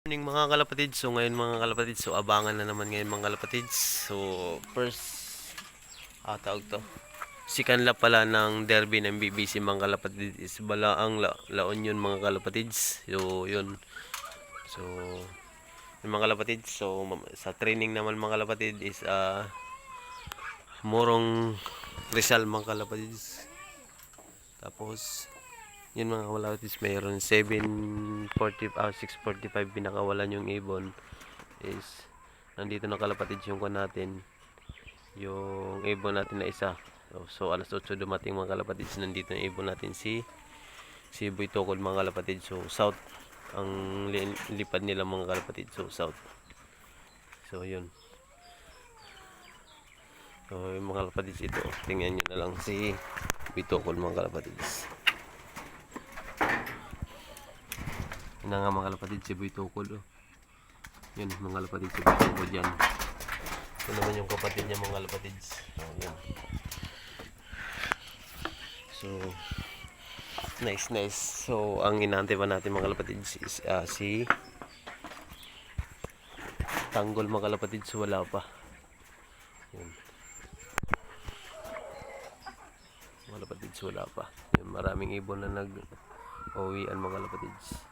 Morning mga kalapatids. So ngayon mga kalapatids, so abangan na naman ngayon mga kalapatids. So first, tawag to. Si kanla pala ng derby ng BBC mga kalapatids is Balaang La Union mga kalapatids. So yun. So yung mga kalapatids, so sa training naman mga kalapatids is Morong Rizal mga kalapatids. Tapos yun mga kalapatids, mayroon 6:45 pinakawalan yung ibon is nandito na kalapatids yung kon natin, yung ibon natin na isa. So alas 8 dumating mga kalapatids, nandito yung ibon natin si Boy Tukol mga kalapatids. So south ang lipad nila mga kalapatids, so south. So yun. So yung mga kalapatids, ito tingnan nyo na lang si Boy Tukol mga kalapatids. Yun na nga mga kalapatids, si Boy Tukol. Yun mga kalapatids, si Boy Tukol dyan. Ito naman yung kapatid niya mga kalapatids. Yun. So nice. So ang inaantay pa natin mga kalapatids is si Tanggol mga kalapatids, wala pa. Yun. Mga kalapatids, wala pa. Yun, maraming ibon na nag-uwian mga kalapatids.